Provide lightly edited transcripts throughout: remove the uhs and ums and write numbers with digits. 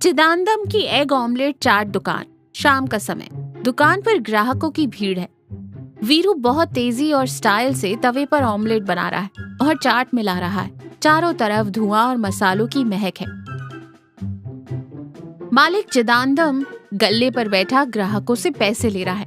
चिदानंदम की egg omelette चाट दुकान। शाम का समय, दुकान पर ग्राहकों की भीड़ है। वीरू बहुत तेजी और स्टाइल से तवे पर ऑमलेट बना रहा है और चाट मिला रहा है। चारों तरफ धुआं और मसालों की महक है। मालिक चिदानंदम गल्ले पर बैठा ग्राहकों से पैसे ले रहा है।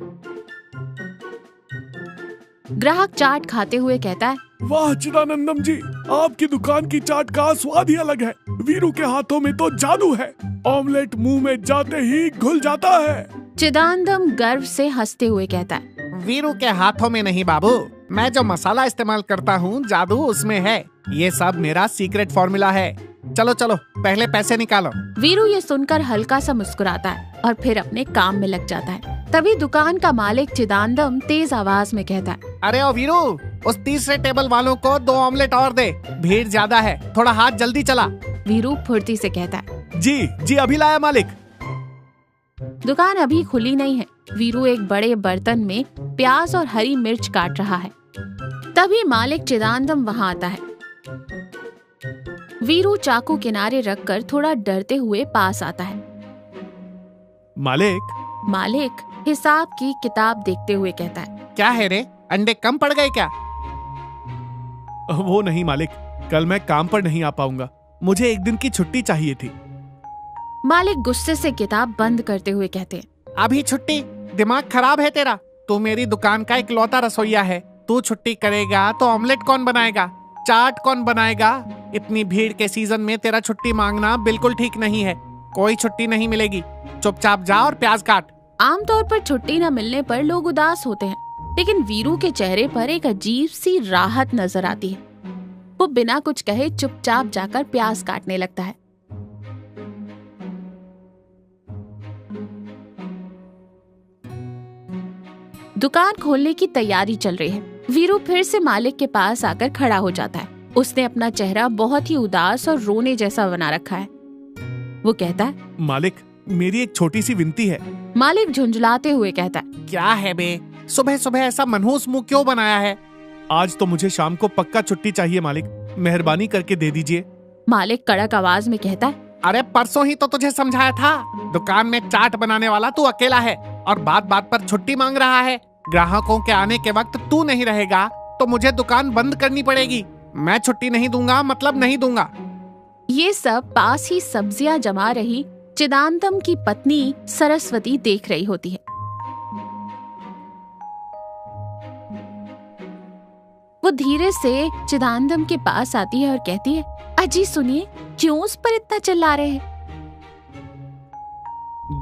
ग्राहक चाट खाते हुए कहता है, वाह चिदानंदम जी, आपकी दुकान की चाट का स्वाद ही अलग है। वीरू के हाथों में तो जादू है, ऑमलेट मुंह में जाते ही घुल जाता है। चिदानंदम गर्व से हंसते हुए कहता है, वीरू के हाथों में नहीं बाबू, मैं जो मसाला इस्तेमाल करता हूँ जादू उसमें है। ये सब मेरा सीक्रेट फॉर्मूला है। चलो चलो पहले पैसे निकालो। वीरू ये सुनकर हल्का सा मुस्कुराता है और फिर अपने काम में लग जाता है। तभी दुकान का मालिक चिदानंदम तेज आवाज में कहता है, अरे ओ वीरू, उस तीसरे टेबल वालों को 2 ऑमलेट और दे, भीड़ ज्यादा है, थोड़ा हाथ जल्दी चला। वीरू फुर्ती से कहता है, जी अभी लाया मालिक। दुकान अभी खुली नहीं है। वीरू एक बड़े बर्तन में प्याज और हरी मिर्च काट रहा है। तभी मालिक चिदानंदम वहाँ आता है। वीरू चाकू किनारे रखकर थोड़ा डरते हुए पास आता है। मालिक हिसाब की किताब देखते हुए कहता है, क्या है रे, अंडे कम पड़ गए क्या? वो नहीं मालिक, कल मैं काम पर नहीं आ पाऊंगा, मुझे एक दिन की छुट्टी चाहिए थी। मालिक गुस्से से किताब बंद करते हुए कहते हैं, अभी छुट्टी? दिमाग खराब है तेरा? तू मेरी दुकान का इकलौता रसोइया है। तू छुट्टी करेगा तो ऑमलेट कौन बनाएगा, चाट कौन बनाएगा? इतनी भीड़ के सीजन में तेरा छुट्टी मांगना बिल्कुल ठीक नहीं है। कोई छुट्टी नहीं मिलेगी, चुपचाप जा और प्याज काट। आमतौर पर छुट्टी न मिलने पर लोग उदास होते हैं, लेकिन वीरू के चेहरे पर एक अजीब सी राहत नजर आती है। वो बिना कुछ कहे चुपचाप जाकर प्याज काटने लगता है। दुकान खोलने की तैयारी चल रही है। वीरू फिर से मालिक के पास आकर खड़ा हो जाता है। उसने अपना चेहरा बहुत ही उदास और रोने जैसा बना रखा है। वो कहता है, मालिक मेरी एक छोटी सी विनती है। मालिक झुंझलाते हुए कहता है, क्या है बे, सुबह सुबह ऐसा मनहूस मुंह क्यों बनाया है? आज तो मुझे शाम को पक्का छुट्टी चाहिए मालिक, मेहरबानी करके दे दीजिए। मालिक कड़क आवाज में कहता है, अरे परसों ही तो तुझे समझाया था, दुकान में चाट बनाने वाला तू अकेला है और बात बात पर छुट्टी मांग रहा है। ग्राहकों के आने के वक्त तू नहीं रहेगा तो मुझे दुकान बंद करनी पड़ेगी। मैं छुट्टी नहीं दूंगा, मतलब नहीं दूंगा। ये सब पास ही सब्जियां जमा रही चिदानंदम की पत्नी सरस्वती देख रही होती है। वो धीरे से चिदानंदम के पास आती है और कहती है, अजी सुनिए, क्यों उस पर इतना चिल्ला रहे हैं?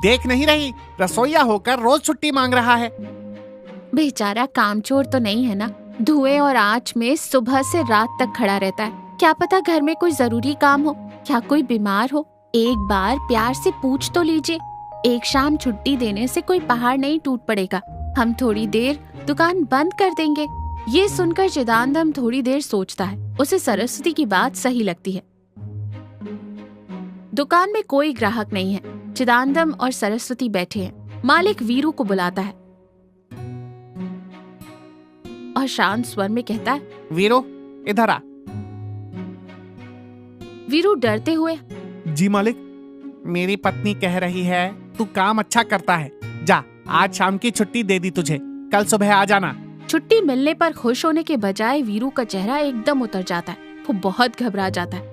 देख नहीं रही, रसोइया होकर रोज छुट्टी मांग रहा है। बेचारा कामचोर तो नहीं है ना, धुएं और आंच में सुबह से रात तक खड़ा रहता है। क्या पता घर में कोई जरूरी काम हो, क्या कोई बीमार हो। एक बार प्यार से पूछ तो लीजिए। एक शाम छुट्टी देने से कोई पहाड़ नहीं टूट पड़ेगा। हम थोड़ी देर दुकान बंद कर देंगे। ये सुनकर चिदानंदम थोड़ी देर सोचता है। उसे सरस्वती की बात सही लगती है। दुकान में कोई ग्राहक नहीं है। चिदानंदम और सरस्वती बैठे हैं। मालिक वीरू को बुलाता है और शांत स्वर में कहता है, वीरू इधर आ। वीरू डरते हुए, जी मालिक। मेरी पत्नी कह रही है तू काम अच्छा करता है, जा आज शाम की छुट्टी दे दी तुझे, कल सुबह आ जाना। छुट्टी मिलने पर खुश होने के बजाय वीरू का चेहरा एकदम उतर जाता है। वो बहुत घबरा जाता है।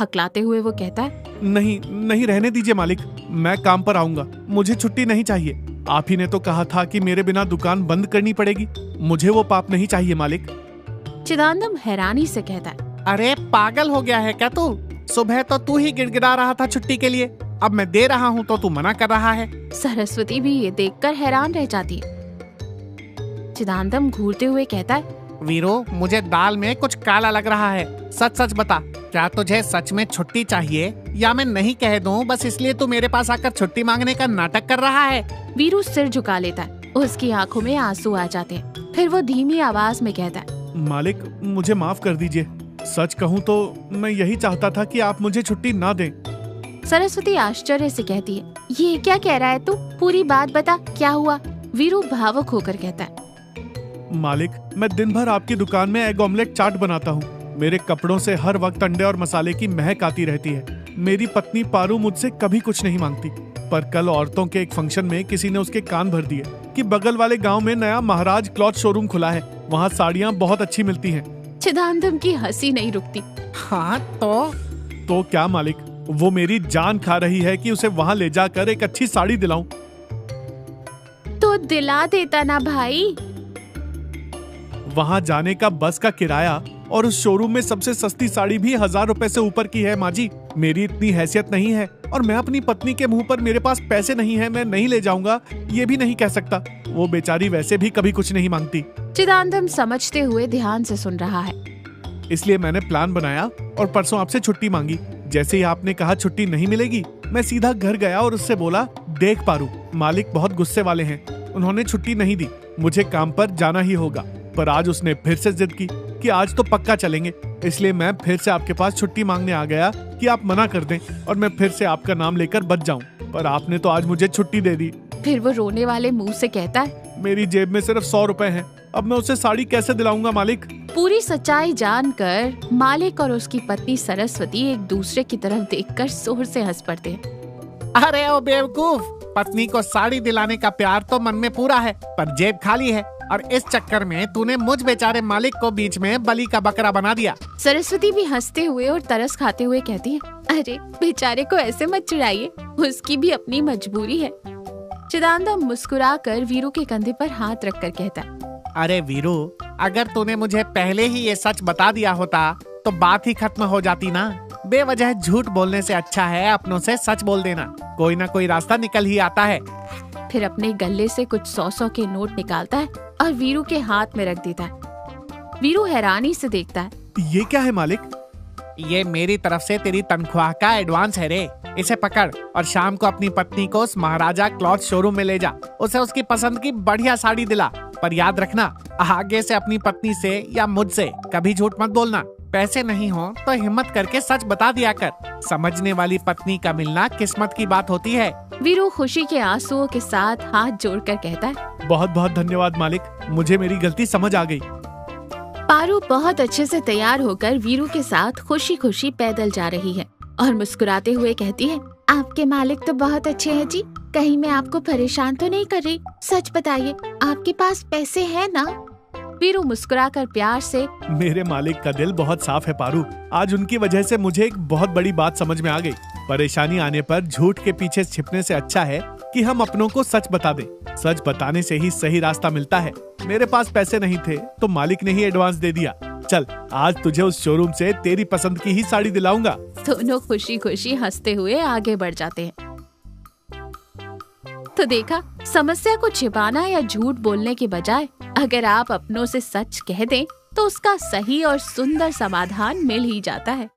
हकलाते हुए वो कहता है, नहीं रहने दीजिए मालिक, मैं काम पर आऊंगा, मुझे छुट्टी नहीं चाहिए। आप ही ने तो कहा था कि मेरे बिना दुकान बंद करनी पड़ेगी, मुझे वो पाप नहीं चाहिए मालिक। चिदानंदम हैरानी से कहता है, अरे पागल हो गया है क्या तू? सुबह तो तू ही गिड़गिड़ा रहा था छुट्टी के लिए, अब मैं दे रहा हूँ तो तू मना कर रहा है। सरस्वती भी ये देखकर हैरान रह जाती है। चिदानंदम घूरते हुए कहता है, वीरू मुझे दाल में कुछ काला लग रहा है, सच सच बता, क्या तुझे सच में छुट्टी चाहिए या मैं नहीं कह दूं बस इसलिए तू मेरे पास आकर छुट्टी मांगने का नाटक कर रहा है? वीरू सिर झुका लेता है। उसकी आंखों में आंसू आ जाते हैं। फिर वो धीमी आवाज में कहता है, मालिक मुझे माफ कर दीजिए, सच कहूँ तो मैं यही चाहता था कि आप मुझे छुट्टी ना दें। सरस्वती आश्चर्य से कहती है, ये क्या कह रहा है तू? पूरी बात बता, क्या हुआ? वीरू भावुक होकर कहता है, मालिक मैं दिन भर आपकी दुकान में एग ऑमलेट चाट बनाता हूँ। मेरे कपड़ों से हर वक्त अंडे और मसाले की महक आती रहती है। मेरी पत्नी पारू मुझसे कभी कुछ नहीं मांगती, पर कल औरतों के एक फंक्शन में किसी ने उसके कान भर दिए कि बगल वाले गांव में नया महाराज क्लॉथ शोरूम खुला है, वहाँ साड़ियाँ बहुत अच्छी मिलती हैं। चिदानंदम की हंसी नहीं रुकती। हाँ तो क्या मालिक, वो मेरी जान खा रही है कि उसे वहाँ ले जाकर एक अच्छी साड़ी दिलाऊं। तो दिला देता ना भाई। वहाँ जाने का बस का किराया और उस शोरूम में सबसे सस्ती साड़ी भी 1000 रुपए से ऊपर की है माँ जी। मेरी इतनी हैसियत नहीं है और मैं अपनी पत्नी के मुंह पर मेरे पास पैसे नहीं है मैं नहीं ले जाऊंगा ये भी नहीं कह सकता। वो बेचारी वैसे भी कभी कुछ नहीं मांगती। चिदानंदम समझते हुए ध्यान से सुन रहा है। इसलिए मैंने प्लान बनाया और परसों आपसे छुट्टी मांगी। जैसे ही आपने कहा छुट्टी नहीं मिलेगी, मैं सीधा घर गया और उससे बोला, देख पारू, मालिक बहुत गुस्से वाले हैं, उन्होंने छुट्टी नहीं दी, मुझे काम पर जाना ही होगा। पर आज उसने फिर से जिद की कि आज तो पक्का चलेंगे, इसलिए मैं फिर से आपके पास छुट्टी मांगने आ गया कि आप मना कर दें और मैं फिर से आपका नाम लेकर बच जाऊं। पर आपने तो आज मुझे छुट्टी दे दी। फिर वो रोने वाले मुंह से कहता है, मेरी जेब में सिर्फ 100 रुपए हैं, अब मैं उसे साड़ी कैसे दिलाऊंगा मालिक। पूरी सच्चाई जानकर मालिक और उसकी पत्नी सरस्वती एक दूसरे की तरफ देखकर जोर से हंस पड़ते हैं। अरे ओ बेवकूफ, पत्नी को साड़ी दिलाने का प्यार तो मन में पूरा है पर जेब खाली है, और इस चक्कर में तूने मुझ बेचारे मालिक को बीच में बलि का बकरा बना दिया। सरस्वती भी हंसते हुए और तरस खाते हुए कहती है, अरे बेचारे को ऐसे मत चिढ़ाइए, उसकी भी अपनी मजबूरी है। चिदानंदम मुस्कुराकर वीरू के कंधे पर हाथ रखकर कहता है, अरे वीरू, अगर तूने मुझे पहले ही ये सच बता दिया होता तो बात ही खत्म हो जाती ना। बेवजह झूठ बोलने से अच्छा है अपनों से सच बोल देना, कोई ना कोई रास्ता निकल ही आता है। फिर अपने गले से कुछ 100 के नोट निकालता है और वीरू के हाथ में रख देता है। वीरू हैरानी से देखता है, ये क्या है मालिक? ये मेरी तरफ से तेरी तनख्वाह का एडवांस है रे, इसे पकड़ और शाम को अपनी पत्नी को उस महाराजा क्लॉथ शोरूम में ले जा, उसे उसकी पसंद की बढ़िया साड़ी दिला। पर याद रखना, आगे से अपनी पत्नी से या मुझसे कभी झूठ मत बोलना। पैसे नहीं हो तो हिम्मत करके सच बता दिया कर, समझने वाली पत्नी का मिलना किस्मत की बात होती है। वीरू खुशी के आंसुओं के साथ हाथ जोड़कर कहता है, बहुत बहुत धन्यवाद मालिक, मुझे मेरी गलती समझ आ गई। पारू बहुत अच्छे से तैयार होकर वीरू के साथ खुशी खुशी पैदल जा रही है और मुस्कुराते हुए कहती है, आपके मालिक तो बहुत अच्छे हैं जी, कहीं मैं आपको परेशान तो नहीं कर रही, सच बताइए आपके पास पैसे हैं ना? वीरू मुस्कुराकर प्यार से, मेरे मालिक का दिल बहुत साफ है पारू, आज उनकी वजह से मुझे एक बहुत बड़ी बात समझ में आ गई। परेशानी आने पर झूठ के पीछे छिपने से अच्छा है कि हम अपनों को सच बता दें। सच बताने से ही सही रास्ता मिलता है। मेरे पास पैसे नहीं थे तो मालिक ने ही एडवांस दे दिया। चल, आज तुझे उस शोरूम से तेरी पसंद की ही साड़ी दिलाऊंगा। दोनों खुशी खुशी हंसते हुए आगे बढ़ जाते हैं। तो देखा, समस्या को छिपाना या झूठ बोलने के बजाय अगर आप अपनों से सच कह दें तो उसका सही और सुंदर समाधान मिल ही जाता है।